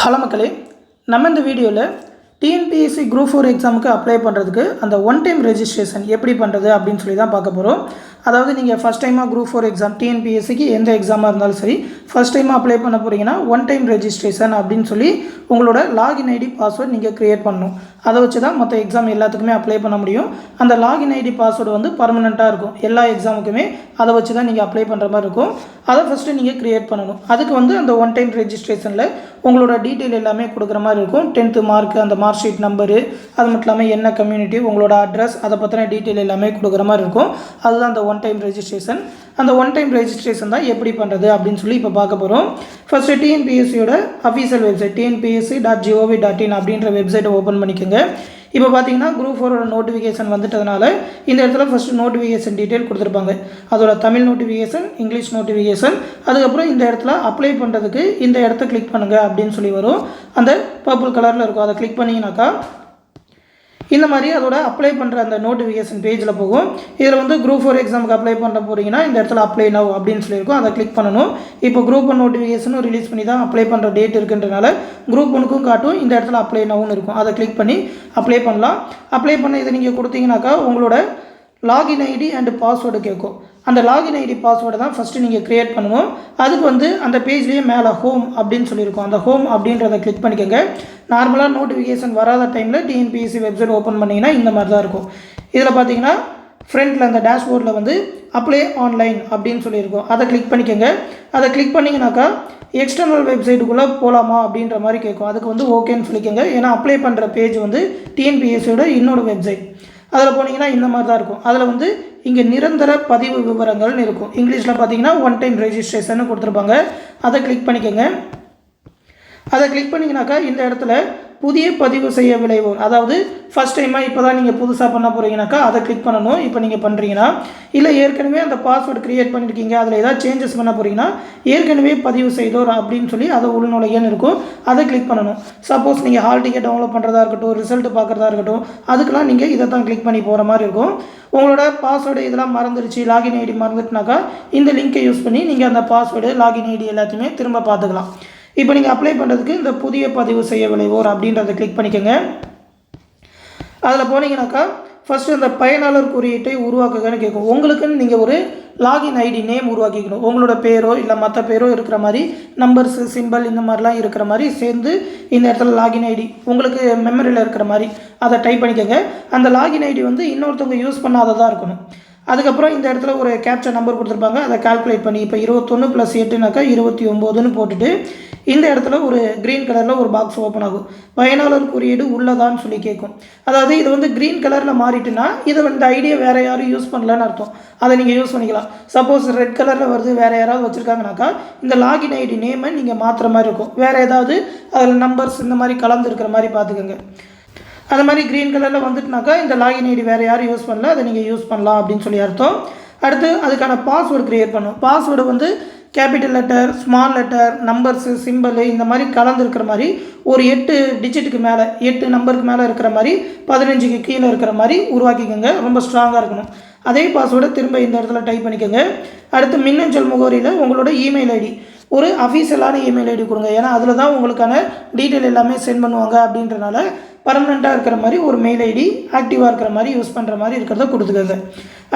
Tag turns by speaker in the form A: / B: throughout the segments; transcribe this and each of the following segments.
A: Hello மக்களே, நம்ம இந்த வீடியோவில் டிஎன்பிஎஸ்சி குரூப் 4 எக்ஸாமுக்கு அப்ளை பண்ணுறதுக்கு அந்த ஒன் டைம் ரெஜிஸ்ட்ரேஷன் எப்படி பண்ணுறது அப்படின்னு சொல்லி தான் பார்க்க போகிறோம். அதாவது நீங்கள் ஃபஸ்ட் டைமாக குரூப் 4 எக்ஸாம் டிஎன்பிஎஸ்சிக்கு எந்த எக்ஸாமாக இருந்தாலும் சரி ஃபஸ்ட் டைமாக அப்ளை பண்ண போகிறீங்கன்னா ஒன் டைம் ரெஜிஸ்ட்ரேஷன் அப்படின்னு சொல்லி உங்களோட லாகின் ஐடி பாஸ்வேர்டு நீங்கள் க்ரியேட் பண்ணணும். அதை வச்சு தான் மற்ற எக்ஸாம் எல்லாத்துக்குமே அப்ளை பண்ண முடியும். அந்த லாகின் ஐடி பாஸ்வேர்டு வந்து பர்மனெண்ட்டாக இருக்கும். எல்லா எக்ஸாமுக்குமே அதை வச்சு தான் நீங்கள் அப்ளை பண்ணுற மாதிரி இருக்கும். அதை ஃபஸ்ட்டு நீங்கள் க்ரியேட் பண்ணணும். அதுக்கு வந்து அந்த ஒன் டைம் ரெஜிஸ்ட்ரேஷனில் உங்களோட டீட்டெயில் எல்லாமே கொடுக்குற மாதிரி இருக்கும். 10th மார்க், அந்த மார்க் ஷீட் நம்பரு, அது மட்டும் இல்லாமல் என்ன கம்யூனிட்டி, உங்களோட அட்ரஸ், அதை பற்றின டீட்டெயில் எல்லாமே கொடுக்குற மாதிரி இருக்கும். அதுதான் அந்த ஒன் டைம் ரெஜிஸ்ட்ரேஷன். அந்த ஒன் டைம் ரெஜிஸ்ட்ரேஷன் தான் எப்படி பண்ணுறது அப்படின்னு சொல்லி இப்போ பார்க்க போகிறோம். ஃபஸ்ட்டு டிஎன்பிஎஸ்சியோட அஃபீஷியல் வெப்சைட் tnpsc.gov.in அப்படின்ற வெப்சைட்டை ஓப்பன் பண்ணிக்கோங்க. இப்போ பார்த்தீங்கன்னா குரூப் 4 நோட்டிஃபிகேஷன் வந்துட்டதுனால இந்த இடத்துல ஃபஸ்ட்டு நோட்டிஃபிகேஷன் டீட்டெயில் கொடுத்துருப்பாங்க. அதோட தமிழ் நோட்டிஃபிகேஷன், இங்கிலீஷ் நோட்டிஃபிகேஷன், அதுக்கப்புறம் இந்த இடத்துல அப்ளை பண்ணுறதுக்கு இந்த இடத்த கிளிக் பண்ணுங்கள் அப்படின்னு சொல்லி வரும். அந்த பர்பிள் கலரில் இருக்கும். அதை கிளிக் பண்ணிங்கனாக்கா இந்த மாதிரி அதோட அப்ளை பண்ணுற அந்த நோட்டிஃபிகேஷன் பேஜில் போகும். இதில் வந்து குரூப் 4 எக்ஸாமுக்கு அப்ளை பண்ண போகிறீங்கன்னா இந்த இடத்துல அப்ளை நவ் அப்படின்னு சொல்லியிருக்கும். அதை கிளிக் பண்ணணும். இப்போ குரூப் 1 நோட்டிஃபிகேஷனும் ரிலீஸ் பண்ணி தான் அப்ளை பண்ணுற டேட் இருக்குன்றனால குரூப் 1க்கும் காட்டும், இந்த இடத்துல அப்ளை நவ்னு இருக்கும். அதை கிளிக் பண்ணி அப்ளை பண்ணலாம். அப்ளை பண்ண இதை நீங்கள் கொடுத்தீங்கன்னாக்கா உங்களோட லாகின் ஐடி அண்டு பாஸ்வேர்டு கேட்கும். அந்த லாகின் ஐடி பாஸ்வேர்டை தான் ஃபஸ்ட்டு நீங்கள் க்ரியேட் பண்ணணும். அதுக்கு வந்து அந்த பேஜ்லேயே மேலே ஹோம் அப்படின்னு சொல்லியிருக்கோம். அந்த ஹோம் அப்படின்றத கிளிக் பண்ணிக்கோங்க. நார்மலாக நோட்டிஃபிகேஷன் வராத டைமில் டிஎன்பிஎஸ்சி வெப்சைட் ஓப்பன் பண்ணிங்கன்னா இந்த மாதிரி தான் இருக்கும். இதில் பார்த்தீங்கன்னா ஃப்ரண்ட்டில் அந்த டேஷ்போர்டில் வந்து அப்ளை ஆன்லைன் அப்படின்னு சொல்லியிருக்கோம். அதை கிளிக் பண்ணிக்கோங்க. அதை கிளிக் பண்ணிங்கனாக்கா எக்ஸ்டர்னல் வெப்சைட்டுக்குள்ளே போகலாமா அப்படின்ற மாதிரி கேட்கும். அதுக்கு வந்து ஓகேன்னு சொல்லிக்கோங்க. ஏன்னா அப்ளை பண்ணுற பேஜ் வந்து டிஎன்பிஎஸ்சியோட இன்னொரு வெப்சைட். அதில் போனீங்கன்னா இந்த மாதிரி தான் இருக்கும். அதில் வந்து இங்கே நிரந்தர பதிவு விவரங்கள்னு இருக்கும். இங்கிலீஷில் பார்த்தீங்கன்னா ஒன் டைம் ரெஜிஸ்ட்ரேஷன் கொடுத்துருப்பாங்க. அதை கிளிக் பண்ணிக்கோங்க. அதை கிளிக் பண்ணிங்கனாக்கா இந்த இடத்துல புதிய பதிவு செய்ய விளைவோர், அதாவது ஃபஸ்ட் டைமாக இப்போ தான் நீங்கள் புதுசாக பண்ண போகிறீங்கனாக்கா அதை கிளிக் பண்ணணும். இப்போ நீங்கள் பண்ணுறீங்கன்னா இல்லை ஏற்கனவே அந்த பாஸ்வேர்டு க்ரியேட் பண்ணியிருக்கீங்க, அதில் ஏதாவது சேஞ்சஸ் பண்ண போகிறீங்கன்னா ஏற்கனவே பதிவு செய்தோர் அப்படின்னு சொல்லி அதை உள்நுழையன்னு இருக்கும். அதை கிளிக் பண்ணணும். சப்போஸ் நீங்கள் ஹால் டிக்கெட் டவுன்லோட் பண்ணுறதா இருக்கட்டும், ரிசல்ட் பார்க்குறதா இருக்கட்டும், அதுக்கெலாம் நீங்கள் இதை தான் கிளிக் பண்ணி போகிற மாதிரி இருக்கும். உங்களோட பாஸ்வேர்டு இதெல்லாம் மறந்துடுச்சு, லாகின் ஐடி மறந்துட்டுனாக்கா இந்த லிங்க்கை யூஸ் பண்ணி நீங்கள் அந்த பாஸ்வேர்டு, லாகின் ஐடி எல்லாத்தையுமே திரும்ப பார்த்துக்கலாம். இப்போ நீங்கள் அப்ளை பண்ணுறதுக்கு இந்த புதிய பதிவு செய்ய விளைவோர் அப்படின்றத கிளிக் பண்ணிக்கோங்க. அதில் போனீங்கன்னாக்கா ஃபஸ்ட்டு அந்த பயனாளர் குறியீட்டை உருவாக்குங்கன்னு கேட்கும். உங்களுக்குன்னு நீங்கள் ஒரு லாகின் ஐடி நேம் உருவாக்கிக்கணும். உங்களோட பேரோ இல்லை மற்ற பேரோ இருக்கிற மாதிரி நம்பர்ஸு, சிம்பிள் இந்த மாதிரிலாம் இருக்கிற மாதிரி சேர்ந்து இந்த இடத்துல லாகின் ஐடி உங்களுக்கு மெமரியில் இருக்கிற மாதிரி அதை டைப் பண்ணிக்கோங்க. அந்த லாகின் ஐடி வந்து இன்னொருத்தவங்க யூஸ் பண்ணாததாக இருக்கணும். அதுக்கப்புறம் இந்த இடத்துல ஒரு கேப்சர் நம்பர் கொடுத்துருப்பாங்க. அதை கால்குலேட் பண்ணி இப்போ 21 + 8 29ன்னு போட்டுட்டு இந்த இடத்துல ஒரு க்ரீன் கலரில் ஒரு பாக்ஸ் ஓப்பன் ஆகும். பயனாளர் குறியீடு உள்ளதான்னு சொல்லி கேட்கும். அதாவது இது வந்து க்ரீன் கலரில் மாறிட்டுன்னா இது இந்த ஐடியா வேறு யாரும் யூஸ் பண்ணலன்னு அர்த்தம். அதை நீங்கள் யூஸ் பண்ணிக்கலாம். சப்போஸ் ரெட் கலரில் வருது, வேறு யாராவது வச்சுருக்காங்கனாக்கா இந்த லாகின் ஐடி நேமை நீங்கள் மாற்றுற மாதிரி இருக்கும். வேறு ஏதாவது அதில் நம்பர்ஸ் இந்த மாதிரி கலந்துருக்கிற மாதிரி பார்த்துக்கோங்க. அந்த மாதிரி க்ரீன் கலரில் வந்துட்டுனாக்கா இந்த லாகின் ஐடி வேறு யாரும் யூஸ் பண்ணல, அதை நீங்கள் யூஸ் பண்ணலாம் அப்படின்னு சொல்லி அர்த்தம். அடுத்து அதுக்கான பாஸ்வேர்டு க்ரியேட் பண்ணணும். பாஸ்வேர்டு வந்து capital letter, small letter, numbers, simple இந்த மாதிரி கலந்துருக்கிற மாதிரி ஒரு 8 டிஜிட்டுக்கு மேலே, 8 நம்பருக்கு மேலே இருக்கிற மாதிரி 15க்கு கீழே இருக்கிற மாதிரி உருவாக்கிக்கோங்க. ரொம்ப ஸ்ட்ராங்காக இருக்கணும். அதே பாஸ்வேர்டை திரும்ப இந்த இடத்துல டைப் பண்ணிக்கோங்க. அடுத்து மின்னஞ்சல் முகவரியில் உங்களோட இமெயில் ஐடி, ஒரு அஃபீஷியலான இமெயில் ஐடி கொடுங்க. ஏன்னா அதில் தான் உங்களுக்கான டீட்டெயில் எல்லாமே சென்ட் பண்ணுவாங்க. அப்படின்றனால பர்மனெண்ட்டாக இருக்கிற மாதிரி ஒரு மெயில் ஐடி, ஆக்டிவாக இருக்கிற மாதிரி யூஸ் பண்ணுற மாதிரி இருக்கிறத கொடுத்துக்கோங்க.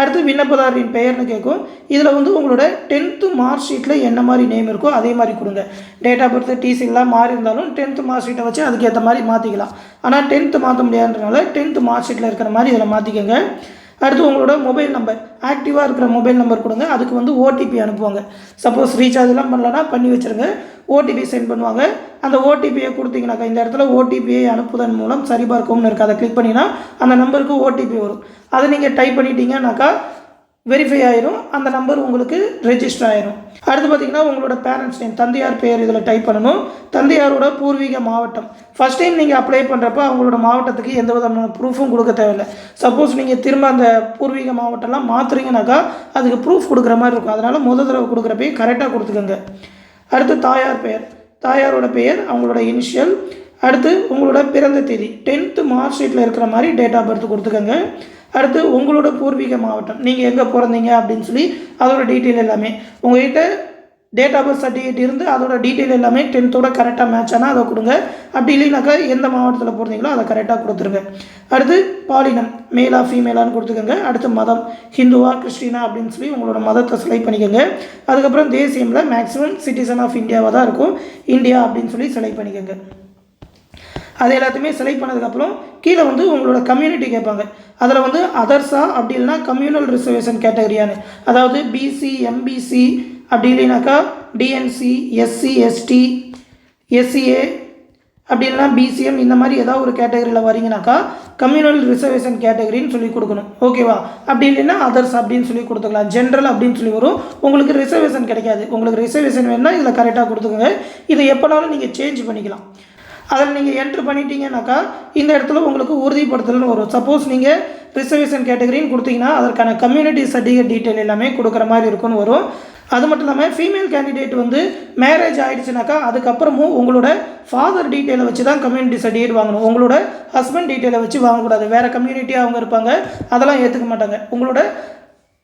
A: அடுத்து விண்ணப்பதாரின் பெயர்னு கேட்கும். இதில் வந்து உங்களோட 10th மார்க் ஷீட்டில் என்ன மாதிரி நேம் இருக்கோ அதே மாதிரி கொடுங்க. டேட் ஆஃப் பர்த், டிசிலாம் மாறி இருந்தாலும் 10th மார்க் ஷீட்டை வச்சு அதுக்கேற்ற மாதிரி மாற்றிக்கலாம். ஆனால் 10th மாற்ற முடியாதுன்றனால 10th மார்க் ஷீட்டில் இருக்கிற மாதிரி இதில் மாற்றிக்கோங்க. அடுத்து உங்களோட மொபைல் நம்பர், ஆக்டிவாக இருக்கிற மொபைல் நம்பர் கொடுங்க. அதுக்கு வந்து ஓடிபி அனுப்புவாங்க. சப்போஸ் ரீசார்ஜ்லாம் பண்ணலன்னா பண்ணி வச்சுருங்க. ஓடிபி சென்ட் பண்ணுவாங்க. அந்த ஓடிபியை கொடுத்தீங்கன்னாக்கா இந்த இடத்துல ஓடிபியை அனுப்புவதன் மூலம் சரிபார்க்கும்னு இருக்குது. அதை கிளிக் பண்ணிங்கன்னா அந்த நம்பருக்கு ஓடிபி வரும். அதை நீங்கள் டைப் பண்ணிட்டீங்கன்னாக்கா வெரிஃபை ஆயிரும். அந்த நம்பர் உங்களுக்கு ரெஜிஸ்டர் ஆயிரும். அடுத்து பார்த்தீங்கன்னா உங்களோட பேரண்ட்ஸ் நேம், தந்தையார் பெயர் இதில் டைப் பண்ணணும். தந்தையாரோட பூர்வீக மாவட்டம், ஃபஸ்ட் டைம் நீங்கள் அப்ளை பண்ணுறப்ப அவங்களோட மாவட்டத்துக்கு எந்த விதமான ப்ரூஃபும் கொடுக்க தேவையில்லை. சப்போஸ் நீங்கள் திரும்ப அந்த பூர்வீக மாவட்டம்லாம் மாற்றுறீங்கனாக்கா அதுக்கு ப்ரூஃப் கொடுக்குற மாதிரி இருக்கும். அதனால் முதல் தடவை கொடுக்குறப்பே கரெக்டாக கொடுத்துக்கோங்க. அடுத்து தாயார் பெயர், தாயாரோட பெயர், அவங்களோட இனிஷியல். அடுத்து உங்களோட பிறந்த தேதி, 10th மார்க் ஷீட்டில் இருக்கிற மாதிரி டேட் ஆஃப் பர்த் கொடுத்துக்கோங்க. அடுத்து உங்களோட பூர்வீக மாவட்டம், நீங்கள் எங்கே பிறந்தீங்க அப்படின்னு சொல்லி அதோட டீட்டெயில் எல்லாமே. உங்கள்கிட்ட டேட் ஆஃப் பர்த் சர்டிஃபிகேட் இருந்து அதோட டீட்டெயில் எல்லாமே 10th கரெக்டாக மேட்ச் ஆனால் அதை கொடுங்க. அப்படி இல்லைனாக்கா எந்த மாவட்டத்தில் போகிறீங்களோ அதை கரெக்டாக கொடுத்துருங்க. அடுத்து பாலினம் மேலா ஃபீமேலான்னு கொடுத்துக்கோங்க. அடுத்து மதம் ஹிந்துவா கிறிஸ்டினா அப்படின்னு சொல்லி உங்களோட மதத்தை செலக்ட் பண்ணிக்கோங்க. அதுக்கப்புறம் தேசியமில் மேக்ஸிமம் சிட்டிசன் ஆஃப் இந்தியாவாக தான் இருக்கும், இந்தியா அப்படின்னு சொல்லி செலக்ட் பண்ணிக்கோங்க. அது எல்லாத்தையுமே செலக்ட் பண்ணதுக்கப்புறம் கீழே வந்து உங்களோட கம்யூனிட்டி கேட்பாங்க. அதில் வந்து அதர்ஸா அப்படி இல்லைனா கம்யூனல் ரிசர்வேஷன் கேட்டகரியானு, அதாவது பிசி எம்பிசி அப்படி இல்லைனாக்கா டிஎன்சி எஸ்சி எஸ்டி எஸ்சிஏ அப்படி இல்லைனா பிசிஎம் இந்த மாதிரி ஏதாவது ஒரு கேட்டகரியில் வரீங்கனாக்கா கம்யூனல் ரிசர்வேஷன் கேட்டகரின்னு சொல்லி கொடுக்கணும். ஓகேவா? அப்படி இல்லைன்னா அதர்ஸ் அப்படின்னு சொல்லி கொடுத்துக்கலாம். ஜென்ரல் அப்படின்னு சொல்லி வரும். உங்களுக்கு ரிசர்வேஷன் கிடைக்காது. உங்களுக்கு ரிசர்வேஷன் வேணுன்னா இதில் கரெக்டாக கொடுத்துக்கோங்க. இதை எப்போனாலும் நீங்கள் சேஞ்ச் பண்ணிக்கலாம். அதில் நீங்கள் என்ட்ரு பண்ணிட்டீங்கன்னாக்கா இந்த இடத்துல உங்களுக்கு உறுதிப்படுத்தல்னு வரும். சப்போஸ் நீங்கள் ரிசர்வேஷன் கேட்டகரின்னு கொடுத்தீங்கன்னா அதற்கான கம்யூனிட்டி சர்டிஃபிகேட் டீட்டெயில் எல்லாமே கொடுக்குற மாதிரி இருக்குன்னு வரும். அது மட்டும் இல்லாமல் ஃபீமேல் கேண்டிடேட் வந்து மேரேஜ் ஆகிடுச்சுனாக்கா அதுக்கப்புறமும் உங்களோட ஃபாதர் டீட்டெயிலை வச்சு தான் கம்யூனிட்டி சர்டிஃபிகேட் வாங்கணும். உங்களோட ஹஸ்பண்ட் டீட்டெயிலை வச்சு வாங்கக்கூடாது. வேறு கம்யூனிட்டியாக அவங்க இருப்பாங்க, அதெல்லாம் ஏற்றுக்க மாட்டாங்க. உங்களோட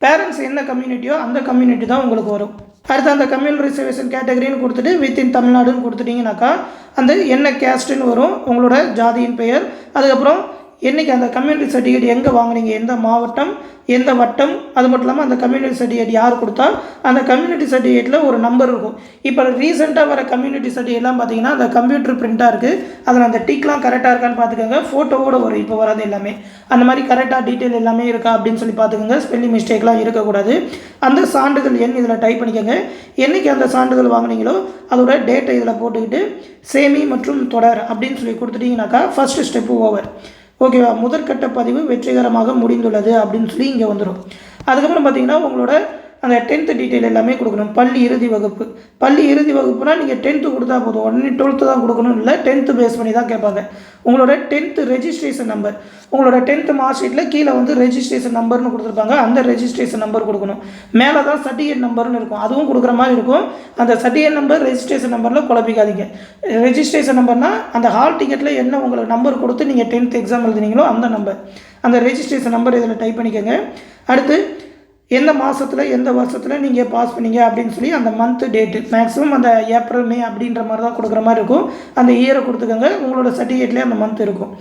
A: பேரண்ட்ஸ் என்ன கம்யூனிட்டியோ அந்த கம்யூனிட்டி தான் உங்களுக்கு வரும். அடுத்து அந்த கம்யூனல் ரிசர்வேஷன் கேட்டகரின்னு கொடுத்துட்டு வித்தின் தமிழ்நாடுன்னு கொடுத்துட்டிங்கனாக்கா அந்த என்ன கேஸ்ட்டுன்னு வரும், உங்களோட ஜாதியின் பெயர், அதுக்கப்புறம் என்றைக்கு அந்த கம்யூனிட்டி சர்டிஃபிகேட் எங்கே வாங்குனீங்க, எந்த மாவட்டம் எந்த வட்டம், அது மட்டும் இல்லாமல் அந்த கம்யூனிட்டி சர்டிஃபிகேட் யார் கொடுத்தா, அந்த கம்யூனிட்டி சர்டிஃபிகேட்டில் ஒரு நம்பர் இருக்கும். இப்போ ரீசெண்டாக வர கம்யூனிட்டி சர்டிஃபிகேட்லாம் பார்த்தீங்கன்னா அந்த கம்ப்யூட்டர் பிரிண்ட்டாக இருக்குது. அதில் அந்த டிக்லாம் கரெக்டாக இருக்கான்னு பார்த்துக்கோங்க. ஃபோட்டோவோடு வரும் இப்போ வராது எல்லாமே. அந்த மாதிரி கரெக்டாக டீட்டெயில் எல்லாமே இருக்கா அப்படின்னு சொல்லி பார்த்துக்கோங்க. ஸ்பெல்லிங் மிஸ்டேக்லாம் இருக்கக்கூடாது. அந்த சான்றிதழ் எண் இதில் டைப் பண்ணிக்கோங்க. என்றைக்கு அந்த சான்றிதழ் வாங்கினீங்களோ அதோட டேட்டை இதில் போட்டுக்கிட்டு சேமி மற்றும் தொடர் அப்படின்னு சொல்லி கொடுத்துட்டிங்கனாக்கா ஃபஸ்ட்டு ஸ்டெப்பு ஓவர். ஓகேவா? முதற்கட்ட பதிவு வெற்றிகரமாக முடிந்துள்ளது அப்படின்னு சொல்லி இங்கே வந்துடும். அதுக்கப்புறம் பார்த்தீங்கன்னா உங்களோட அந்த 10th டீட்டெயில் எல்லாமே கொடுக்கணும். பள்ளி இறுதி வகுப்பு. பள்ளி இறுதி வகுப்புனா நீங்கள் 10th கொடுத்தா போதும், உடனே 12th தான் கொடுக்கணும் இல்லை, 10th பேஸ் பண்ணி தான் கேட்பாங்க. உங்களோட 10th ரெஜிஸ்ட்ரேஷன் நம்பர், உங்களோட 10th மார்க் ஷீட்டில் கீழே வந்து ரெஜிஸ்ட்ரேஷன் நம்பர்னு கொடுத்துருப்பாங்க. அந்த ரெஜிஸ்ட்ரேஷன் நம்பர் கொடுக்கணும். மேலே தான் சர்டிஃபிகேட் நம்பர்னு இருக்கும், அதுவும் கொடுக்குற மாதிரி இருக்கும். அந்த சர்டிஃபிகேட் நம்பர் ரெஜிஸ்ட்ரேஷன் நம்பரில் குழப்பிக்காதீங்க. ரெஜிஸ்ட்ரேஷன் நம்பர்னால் அந்த ஹால் டிக்கெட்டில் என்ன உங்களுக்கு நம்பர் கொடுத்து நீங்கள் 10th எக்ஸாம் எழுதுனீங்களோ அந்த நம்பர், அந்த ரெஜிஸ்ட்ரேஷன் நம்பர் இதில் டைப் பண்ணிக்கோங்க. அடுத்து எந்த மாதத்தில் எந்த வருஷத்தில் நீங்கள் பாஸ் பண்ணீங்க அப்படின்னு சொல்லி அந்த மந்த்து டேட்டு, மேக்ஸிமம் அந்த ஏப்ரல் மே அப்படின்ற மாதிரி தான் கொடுக்குற மாதிரி இருக்கும். அந்த இயரை கொடுத்துக்கோங்க. உங்களோட சர்டிஃபிகேட்லேயே அந்த மந்த் இருக்கும்.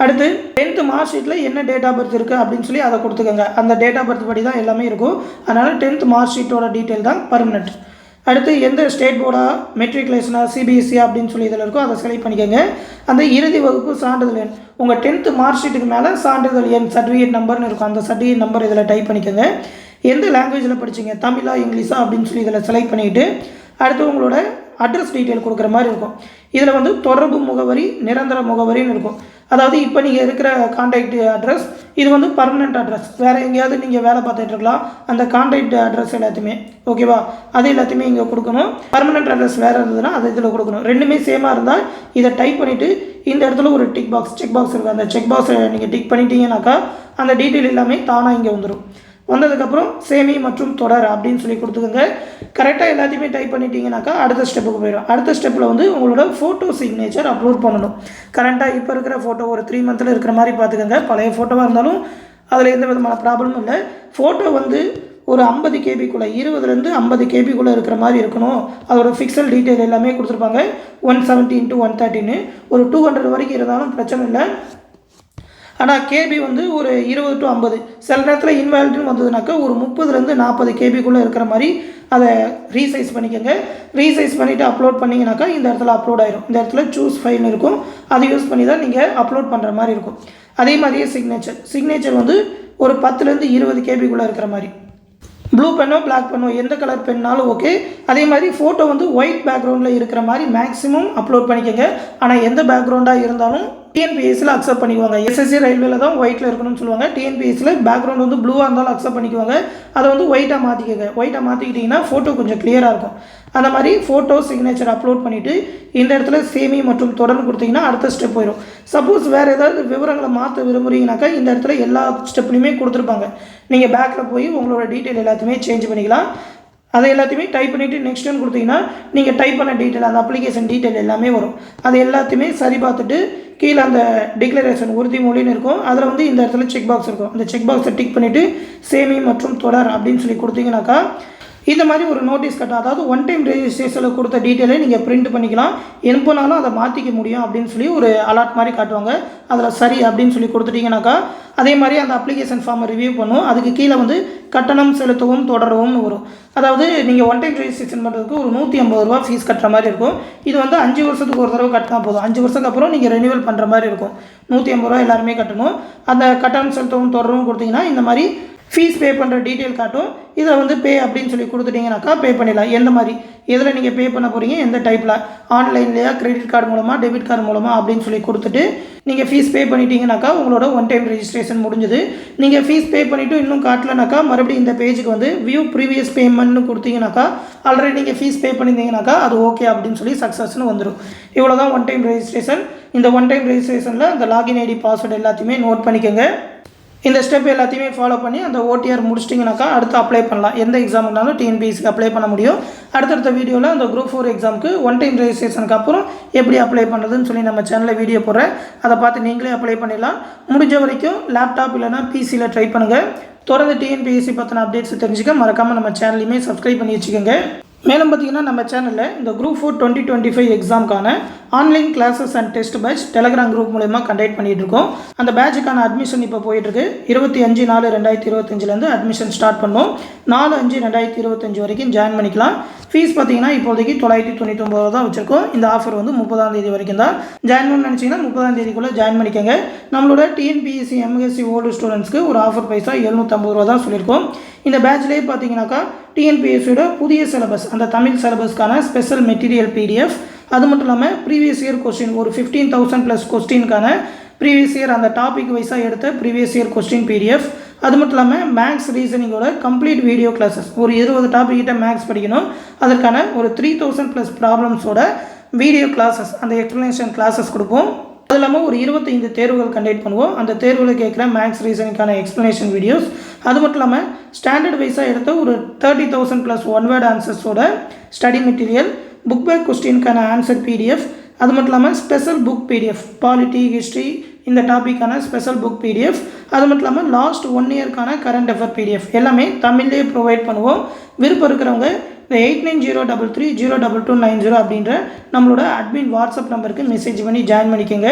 A: அடுத்து 10th மார்க் ஷீட்டில் என்ன டேட் ஆஃப் பர்த் இருக்குது அப்படின்னு சொல்லி அதை கொடுத்துக்கோங்க. அந்த டேட் ஆஃப் பர்த் படி தான் எல்லாமே இருக்கும். அதனால் 10th மார்க் ஷீட்டோட டீட்டெயில் தான் பர்மனெண்ட். அடுத்து எந்த ஸ்டேட் போர்டா மெட்ரிகுலேஷனா சிபிஎஸ்சி அப்படின்னு சொல்லி இதில் இருக்கும், அதை செலக்ட் பண்ணிக்கோங்க. அந்த இறுதி வகுப்பு சான்றிதழ் எண், உங்கள் 10th மார்க் ஷீட்டுக்கு மேலே சான்றிதழ் எண் சர்டிஃபிகேட் நம்பர்னு இருக்கும். அந்த சர்டிஃபிகேட் நம்பர் இதில் டைப் பண்ணிக்கோங்க. எந்த லாங்குவேஜில் படிச்சிங்க, தமிழா இங்கிலீஷா அப்படின்னு சொல்லி இதில் செலக்ட் பண்ணிவிட்டு அடுத்து உங்களோட அட்ரஸ் டீட்டெயில் கொடுக்குற மாதிரி இருக்கும். இதில் வந்து தொடர்பு முகவரி நிரந்தர முகவரின்னு இருக்கும். அதாவது இப்போ நீங்கள் இருக்கிற கான்டாக்ட் அட்ரஸ் இது வந்து பர்மனெண்ட் அட்ரஸ். வேறு எங்கேயாவது நீங்கள் வேலை பார்த்துட்டு இருக்கலாம், அந்த கான்டாக்ட் அட்ரஸ் எல்லாத்தையுமே ஓகேவா, அது எல்லாத்தையுமே இங்கே கொடுக்கணும். பர்மனெண்ட் அட்ரஸ் வேறு இருந்ததுன்னா அது இதில் கொடுக்கணும். ரெண்டுமே சேமாக இருந்தால் இதை டைப் பண்ணிவிட்டு இந்த இடத்துல ஒரு செக் பாக்ஸ் இருக்குது. அந்த செக் பாக்ஸை நீங்கள் டிக் பண்ணிட்டீங்கன்னாக்கா அந்த டீட்டெயில் எல்லாமே தானாக இங்கே வந்துடும். வந்ததுக்கப்புறம் சேமி மற்றும் தொடர் அப்படின்னு சொல்லி கொடுத்துக்கோங்க. கரெக்டாக எல்லாத்தையுமே டைப் பண்ணிட்டீங்கன்னாக்கா அடுத்த ஸ்டெப்புக்கு போயிடும். அடுத்த ஸ்டெப்பில் வந்து உங்களோட ஃபோட்டோ சிக்னேச்சர் அப்லோட் பண்ணணும். கரெக்டாக இப்போ இருக்கிற ஃபோட்டோ ஒரு 3 மந்த்தில் இருக்கிற மாதிரி பார்த்துக்கோங்க. பழைய ஃபோட்டோவாக இருந்தாலும் அதில் எந்த விதமான ப்ராப்ளமும் இல்லை. ஃபோட்டோ வந்து ஒரு 50 கேபிக்குள்ளே 20லேருந்து 50 கேபிக்குள்ளே இருக்கிற மாதிரி இருக்கணும். அதோட பிக்சல் டீட்டெயில் எல்லாமே கொடுத்துருப்பாங்க. 170x130ன்னு ஒரு 200 வரைக்கும் இருந்தாலும் பிரச்சனை இல்லை. ஆனால் கேபி வந்து ஒரு 20 to 50, சில நேரத்தில் இன்வேலிட்னு வந்ததுனாக்கா ஒரு 30லேருந்து 40 கேபிக்குள்ளே இருக்கிற மாதிரி அதை ரீசைஸ் பண்ணிக்கோங்க. ரீசைஸ் பண்ணிவிட்டு அப்லோட் பண்ணிங்கனாக்கா இந்த இடத்துல அப்லோட் ஆயிரும். இந்த இடத்துல சூஸ் ஃபைல்னு இருக்கும், அதை யூஸ் பண்ணி தான் நீங்கள் அப்லோட் பண்ணுற மாதிரி இருக்கும். அதே மாதிரியே சிக்னேச்சர் வந்து ஒரு 10லேருந்து 20 கேபிக்குள்ளே இருக்கிற மாதிரி. ப்ளூ பென்னோ பிளாக் பென்னோ எந்த கலர் பென்னாலும் ஓகே. அதே மாதிரி ஃபோட்டோ வந்து ஒயிட் பேக்ரவுண்டில் இருக்கிற மாதிரி மேக்ஸிமம் அப்லோட் பண்ணிக்கோங்க. ஆனால் எந்த பேக்ரவுண்டாக இருந்தாலும் டிஎன்பிஎஸ்சியில் அக்செப்ட் பண்ணிக்குவாங்க. எஸ்எஸ்சி ரயில்வேல தான் ஒயிட்டில் இருக்கணும்னு சொல்லுவாங்க. டிஎன்பிஎஸ்சியில் பேக்ரவுண்ட் வந்து ப்ளூவாக இருந்தாலும் அக்செப்ட் பண்ணிக்குவாங்க. அதை வந்து ஒயிட்டாக மாற்றிக்கோங்க. ஒயிட்டாக மாற்றிக்கிட்டிங்கன்னா ஃபோட்டோ கொஞ்சம் கிளியராக இருக்கும். அந்த மாதிரி ஃபோட்டோ சிக்னேச்சர் அப்லோட் பண்ணிவிட்டு இந்த இடத்துல சேமி மற்றும் தொடர்ந்து கொடுத்தீங்கன்னா அடுத்த ஸ்டெப் போயிடும். சப்போஸ் வேறு ஏதாவது விவரங்களை மாற்ற விரும்புகிறீங்கனாக்கா இந்த இடத்துல எல்லா ஸ்டெப்லையுமே கொடுத்துருப்பாங்க. நீங்கள் பேக்கில் போய் உங்களோட டீட்டெயில் எல்லாத்தையுமே சேஞ்ச் பண்ணிக்கலாம். அதை எல்லாத்தையுமே டைப் பண்ணிவிட்டு நெக்ஸ்ட்டுன்னு கொடுத்தீங்கன்னா நீங்கள் டைப் பண்ண டீட்டெயில் அந்த அப்ளிகேஷன் டீட்டெயில் எல்லாமே வரும். அது எல்லாத்தையுமே சரி பார்த்துட்டு கீழே அந்த டிக்ளரேஷன் உறுதிமொழின்னு இருக்கும். அதில் வந்து இந்த இடத்துல செக் பாக்ஸ் இருக்கும். அந்த செக் பாக்ஸை டிக் பண்ணிவிட்டு சேமி மற்றும் தொடர் அப்படின்னு சொல்லி கொடுத்தீங்கன்னாக்கா இந்த மாதிரி ஒரு நோட்டீஸ் கட்டும், அதாவது ஒன் டைம் ரெஜிஸ்ட்ரேஷனில் கொடுத்த டீட்டெயிலை நீங்கள் பிரிண்ட் பண்ணிக்கலாம், எப்போனாலும் அதை மாற்றிக்க முடியும் அப்படின்னு சொல்லி ஒரு அலர்ட் மாதிரி காட்டுவாங்க. அதில் சரி அப்படின்னு சொல்லி கொடுத்துட்டிங்கனாக்கா அதே மாதிரி அந்த அப்ளிகேஷன் ஃபார்மை ரிவ்யூ பண்ணும். அதுக்கு கீழே வந்து கட்டணம் செலுத்தவும் தொடரவும்னு வரும். அதாவது நீங்கள் ஒன் டைம் ரெஜிஸ்ட்ரேஷன் பண்ணுறதுக்கு ஒரு 150 ரூபா ஃபீஸ் கட்டுற மாதிரி இருக்கும். இது வந்து 5 வருஷத்துக்கு ஒரு தடவை கட்டினா போதும். 5 வருஷத்துக்கு அப்புறம் நீங்கள் ரெனியூவல் பண்ணுற மாதிரி இருக்கும். 150 ரூபா எல்லாருமே கட்டணும். அந்த கட்டணம் செலுத்தவும் தொடரவும் கொடுத்தீங்கன்னா இந்த மாதிரி ஃபீஸ் பே பண்ணுற டீட்டெயில் காட்டும். இதை வந்து பே அப்படின்னு சொல்லி கொடுத்துட்டிங்கனாக்கா பே பண்ணிடலாம். எந்த மாதிரி எதில் நீங்கள் பே பண்ண போகிறீங்க, எந்த டைப்பில், ஆன்லைன்லையா, கிரெடிட் கார்டு மூலமாக, டெபிட் கார்டு மூலமாக அப்படின்னு சொல்லி கொடுத்துட்டு நீங்கள் ஃபீஸ் பே பண்ணிட்டீங்கனாக்கா உங்களோட ஒன் டைம் ரெஜிஸ்ட்ரேஷன் முடிஞ்சுது. நீங்கள் ஃபீஸ் பே பண்ணிவிட்டு இன்னும் காட்டலனாக்கா மறுபடியும் இந்த பேஜுக்கு வந்து வியூ ப்ரீவியஸ் பேமெண்ட்னு கொடுத்தீங்கனாக்கா ஆல்ரெடி நீங்கள் ஃபீஸ் பே பண்ணியிருந்தீங்கனாக்கா அது ஓகே அப்படின்னு சொல்லி சக்ஸஸ்னு வந்துடும். இவ்வளோ தான் ஒன் டைம் ரெஜிஸ்ட்ரேஷன். இந்த ஒன் டைம் ரெஜிஸ்ட்ரேஷனில் அந்த லாகின் ஐடி பாஸ்வேர்டு எல்லாத்தையுமே நோட் பண்ணிக்கோங்க. இந்த ஸ்டெப் எல்லாத்தையுமே ஃபாலோ பண்ணி அந்த ஓடிஆர் முடிச்சிட்டிங்கனாக்கா அடுத்து அப்ளை பண்ணலாம். எந்த எக்ஸாமுனாலும் டிஎன்பிஎஸ்சிக்கு அப்ளை பண்ண முடியும். அடுத்தடுத்த வீடியோவில் அந்த குரூப் 4 எக்ஸாமுக்கு ஒன் டைம் ரெஜிஸ்ட்ரேஷனுக்கு அப்புறம் எப்படி அப்ளை பண்ணுறதுன்னு சொல்லி நம்ம சேனலில் வீடியோ போடுறேன். அதை பார்த்து நீங்களே அப்ளை பண்ணிடலாம். முடிஞ்ச வரைக்கும் லேப்டாப் இல்லைனா பிசியில் ட்ரை பண்ணுங்கள். தொடர்ந்து டிஎன்பிஎஸ்சி பற்றின அப்டேட்ஸ் தெரிஞ்சுக்க மறக்காமல் நம்ம சேனலையுமே சப்ஸ்கிரைப் பண்ணி வச்சுக்கோங்க. மேலும் பார்த்தீங்கன்னா நம்ம சேனலில் இந்த குரூப் 4 2025 எக்ஸாமுக்கான online classes and test batch Telegram group மூலமா கண்டக்ட் பண்ணிட்டு இருக்கோம். அந்த பேட்சுக்கான அட்மிஷன் இப்போ போயிட்டுருக்கு. 25/4/2025 அட்மிஷன் ஸ்டார்ட் பண்ணோம். 4/5/2025 வரைக்கும் ஜாயின் பண்ணிக்கலாம். ஃபீஸ் பார்த்தீங்கன்னா இப்போதைக்கு 999 தான் வச்சுருக்கோம். இந்த ஆஃபர் வந்து 30ஆம் தேதி வரைக்கும் தான். ஜாயின் பண்ண நினச்சிங்கன்னா 30ஆம் தேதிக்குள்ளே ஜாயின் பண்ணிக்கோங்க. நம்மளோட டிஎன்பிஎஸ்சி எம்எஸ்சி ஓல்டு ஸ்டூடெண்ட்ஸ்க்கு ஒரு ஆஃபர் பைஸாக 750 ரூபா தான் சொல்லியிருக்கோம். இந்த பேட்ச்லேயே பார்த்தீங்கன்னாக்கா டிஎன்பிஎஸ்சியோட புதிய சிலபஸ், அந்த தமிழ் சிலபஸ்க்கான ஸ்பெஷல் மெட்டீரியல் பிடிஎஃப், அது மட்டும் இல்லாமல் ப்ரீவியஸ் இயர் கொஸ்டின் ஒரு 15,000 ப்ளஸ் கொஸ்டினுக்கான ப்ரீவியஸ் இயர் அந்த டாபிக் வைஸாக எடுத்த ப்ரீவியஸ் இயர் கொஸ்டின் பிடிஎஃப், அது மட்டும் இல்லாமல் மேக்ஸ் ரீசனிங்கோட கம்ப்ளீட் வீடியோ கிளாஸஸ், ஒரு 20 டாபிக் கிட்ட மேக்ஸ் படிக்கணும், அதற்கான ஒரு 3,000 ப்ளஸ் ப்ராப்ளம்ஸோட வீடியோ கிளாஸஸ், அந்த எக்ஸ்ப்ளனேஷன் கிளாஸஸ் கொடுப்போம். அது இல்லாமல் ஒரு 25 தேர்வுகள் கண்டக்ட் பண்ணுவோம். அந்த தேர்வுகள் கேட்குற மேக்ஸ் ரீசனிங்கான எக்ஸ்ப்ளனேஷன் வீடியோஸ், அது மட்டும் இல்லாமல் ஸ்டாண்டர்ட் வைஸாக எடுத்த ஒரு 30,000 ப்ளஸ் ஒன் வேர்ட் ஆன்சர்ஸோட ஸ்டடி மெட்டீரியல், புக் பேக் கொஸ்டினுக்கான ஆன்சர் பிடிஎஃப், அது மட்டும் இல்லாமல் special book PDF, polity, history இந்த டாப்பிக்கான ஸ்பெஷல் புக் பிடிஎஃப், அது மட்டும் இல்லாமல் லாஸ்ட் 1 இயர்க்கான கரண்ட் அஃபேர் பிடிஎஃப் எல்லாமே தமிழ்லேயே ப்ரொவைட் பண்ணுவோம். விருப்பம் இருக்கிறவங்க இந்த 8903302290 அப்படின்ற நம்மளோட அட்மின் வாட்ஸ்அப் நம்பருக்கு மெசேஜ் பண்ணி ஜாயின் பண்ணிக்கோங்க.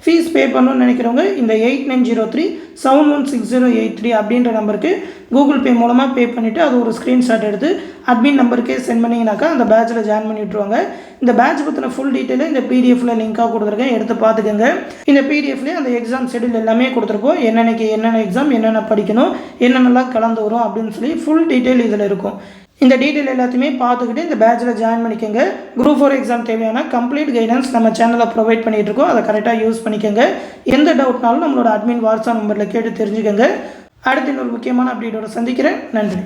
A: ஃபீஸ் பே பண்ணணும்னு நினைக்கிறவங்க இந்த 8903716083 அப்படின்ற நம்பருக்கு கூகுள் பே மூலமாக பே பண்ணிவிட்டு அது ஒரு ஸ்க்ரீன்ஷாட் எடுத்து அட்மின் நம்பருக்கே சென்ட் பண்ணிங்கனாக்கா அந்த பேட்சில் ஜாயின் பண்ணி விட்ருவாங்க. இந்த பேட்ச் பற்றின ஃபுல் டீட்டெயிலை இந்த பிடிஎஃப்பில் லிங்காக கொடுத்துருக்கேன், எடுத்து பார்த்துக்கோங்க. இந்த பிடிஎஃப்லேயே அந்த எக்ஸாம் ஷெடியூல் எல்லாமே கொடுத்துருப்போம். என்னென்னக்கு என்னென்ன எக்ஸாம், என்னென்ன படிக்கணும், என்னென்னலாம் கலந்து வரும் அப்படின்னு சொல்லி ஃபுல் டீட்டெயில் இதில் இருக்கும். இந்த டீட்டெயில் எல்லாத்தையுமே பார்த்துக்கிட்டு இந்த பேட்சில் ஜாயின் பண்ணிக்கோங்க. குரூப் 4 எக்ஸாம் தேவையான கம்ப்ளீட் கைடன்ஸ் நம்ம சேனலில் ப்ரொவைட் பண்ணிகிட்டு இருக்கோம். அதை கரெக்டாக யூஸ் பண்ணிக்கோங்க. எந்த டவுட்னாலும் நம்மளோட அட்மின் வாட்ஸ்அப் நம்பரில் கேட்டு தெரிஞ்சுக்கோங்க. அடுத்து இன்னொரு முக்கியமான அப்டேட்டோட சந்திக்கிறேன். நன்றி.